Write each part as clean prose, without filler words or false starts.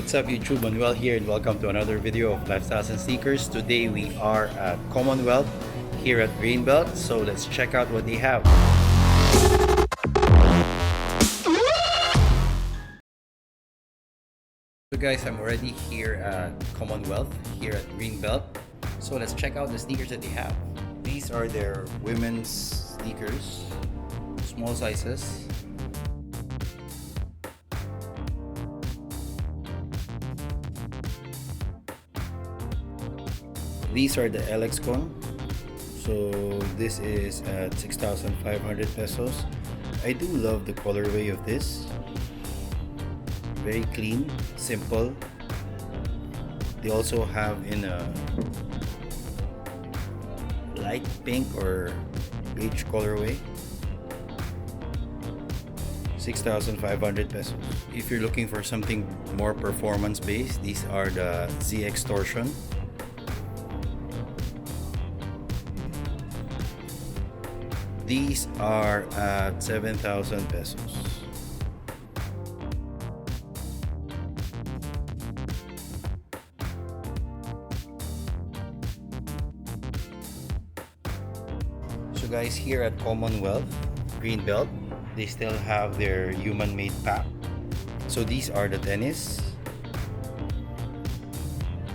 What's up YouTube, Manuel here and welcome to another video of Lifestyles and Sneakers. Today we are at Commonwealth here at Greenbelt, so let's check out what they have. So guys, I'm already here at Commonwealth here at Greenbelt, so let's check out the sneakers that they have. These are their women's sneakers, small sizes. These are the LX Con. So this is at 6,500 pesos. I do love the colorway of this. Very clean, simple. They also have in a light pink or beige colorway. 6,500 pesos. If you're looking for something more performance based, these are the ZX Torsion. These are at 7,000 pesos. So guys, here at Commonwealth Greenbelt, they still have their human-made pack. So these are the tennis,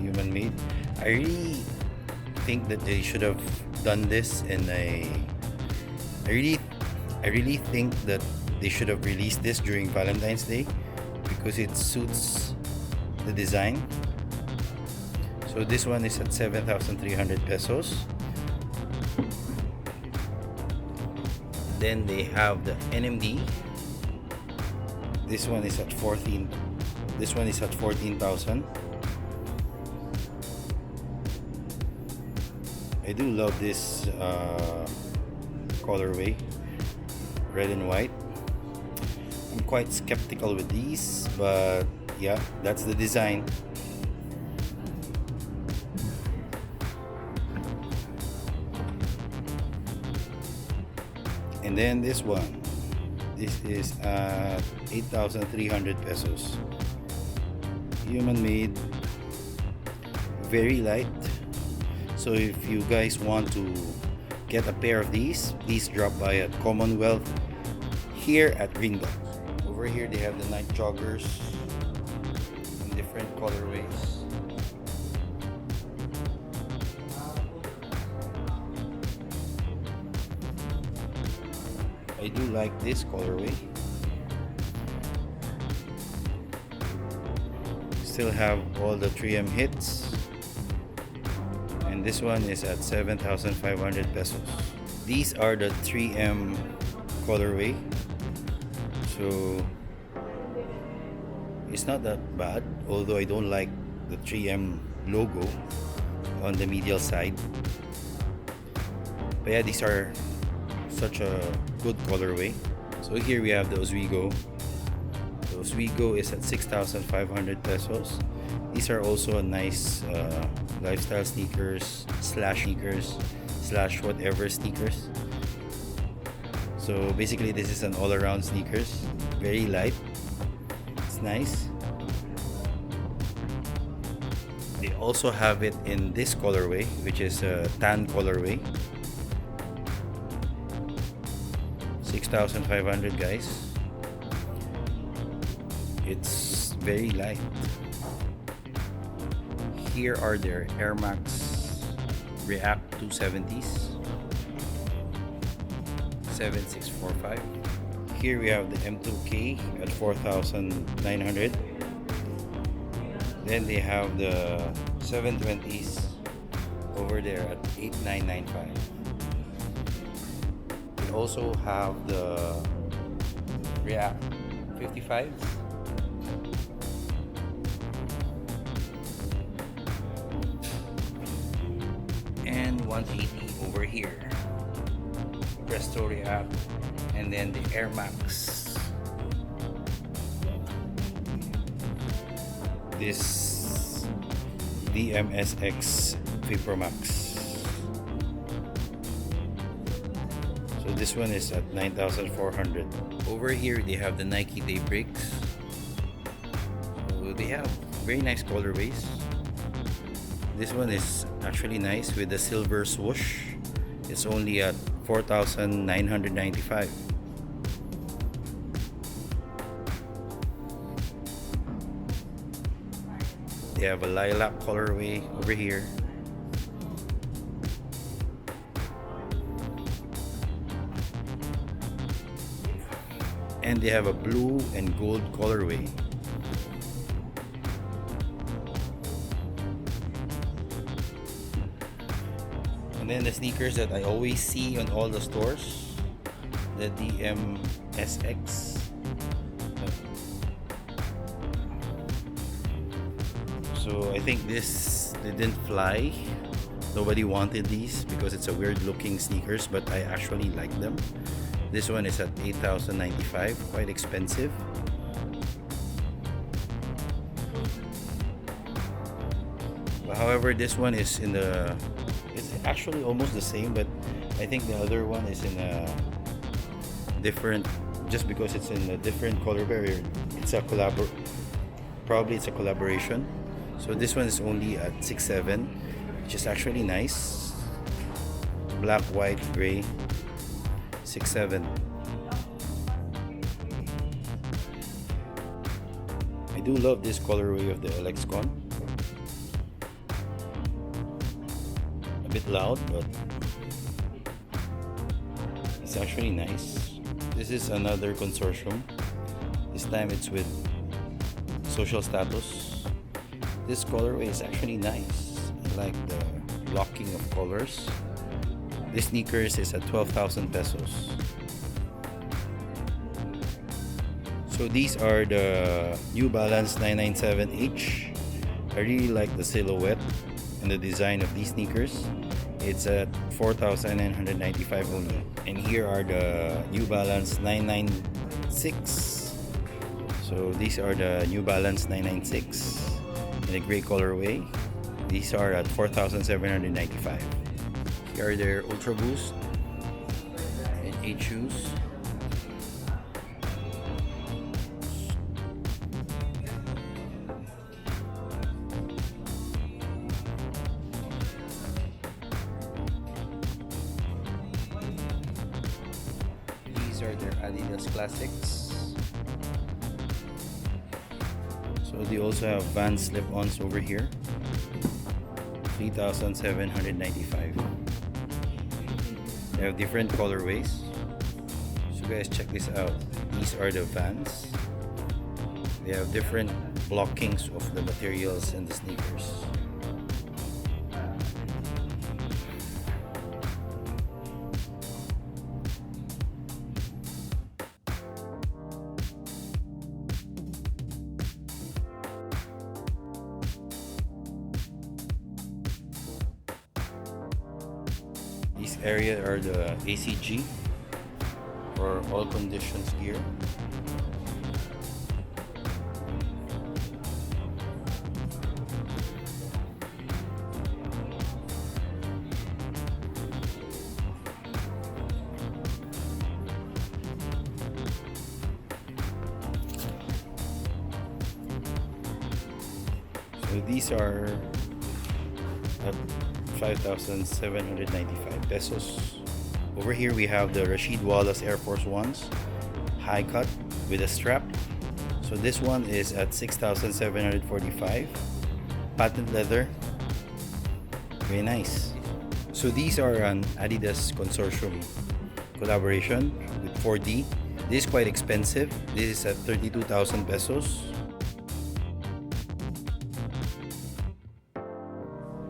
human-made. I really think that they should have done this in a I really think that they should have released this during Valentine's Day because it suits the design. So this one is at 7,300 pesos. Then they have the NMD. This one is at 14,000. I do love this colorway, red and white. I'm quite skeptical with these, but yeah, that's the design. And then this one, this is at 8,300 pesos. Human made, very light. So if you guys want to get a pair of these, please drop by at Commonwealth here at Greenbelt. Over here they have the night joggers in different colorways. I do like this colorway. Still have all the 3M hits. And this one is at 7,500 pesos. These are the 3M colorway. So it's not that bad, although I don't like the 3M logo on the medial side. But yeah, these are such a good colorway. So here we have the Oswego. The Oswego is at 6,500 pesos. These are also a nice lifestyle sneakers slash whatever sneakers. So basically this is an all-around sneakers. Very light. It's nice. They also have it in this colorway, which is a tan colorway. 6,500 guys. It's very light. Here are their Airmax Reactive 270s, 7645. Here we have the M2K at 4,900. Then they have the 720s over there at 8,995. They also have the React 55s. And 180 over here, Presto React, and then the Airmax. This DMSX VaporMax. So this one is at 9,400. Over here they have the Nike Daybreaks. So they have very nice colorways. This one is actually nice with the silver swoosh. It's only at 4,995. They have a lilac colorway over here. And they have a blue and gold colorway. And then the sneakers that I always see on all the stores, the DMSX. So I think this didn't fly. Nobody wanted these because it's a weird looking sneakers, but I actually like them. This one is at 8,095, quite expensive. But however, this one is in the, it's actually almost the same, but I think the other one is in a different, just because it's in a different color barrier. It's a probably it's a collaboration. So this one is only at 6.7, which is actually nice. Black, white, gray. 6.7. I do love this colorway of the LXCon. A bit loud, but it's actually nice. This is another consortium. This time it's with Social Status. This colorway is actually nice. I like the blocking of colors. This sneakers is at 12,000 pesos. So these are the New Balance 997H. I really like the silhouette and the design of these sneakers. It's at 4,995 only. And here are the New Balance 996. So these are the New Balance 996 in a gray colorway. These are at 4,795. Here are their Ultra Boost and 8 shoes. These are their Adidas Classics. So they also have Vans slip-ons over here. 3,795. They have different colorways. So guys, check this out. These are the Vans. They have different blockings of the materials and the sneakers. These areas are the ACG for all conditions gear. So these are at 5,795 pesos. Over here we have the Rasheed Wallace Air Force Ones, high cut with a strap. So this one is at 6,745. Patent leather, very nice. So these are an Adidas consortium collaboration with 4D. This is quite expensive. This is at 32,000 pesos.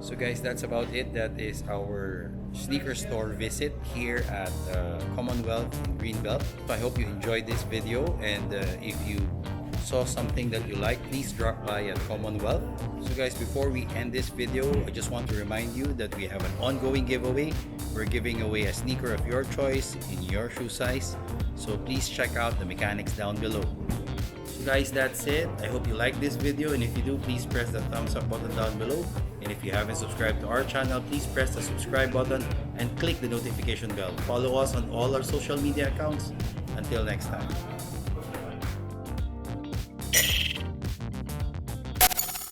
So guys, that's about it. That is our sneaker store visit here at Commonwealth Greenbelt. So I hope you enjoyed this video, and if you saw something that you like, please drop by at Commonwealth. So guys, before we end this video, I just want to remind you that we have an ongoing giveaway. We're giving away a sneaker of your choice in your shoe size. So please check out the mechanics down below. So guys, that's it. I hope you like this video, and if you do, please press the thumbs up button down below. And if you haven't subscribed to our channel, please press the subscribe button and click the notification bell. Follow us on all our social media accounts. Until next time.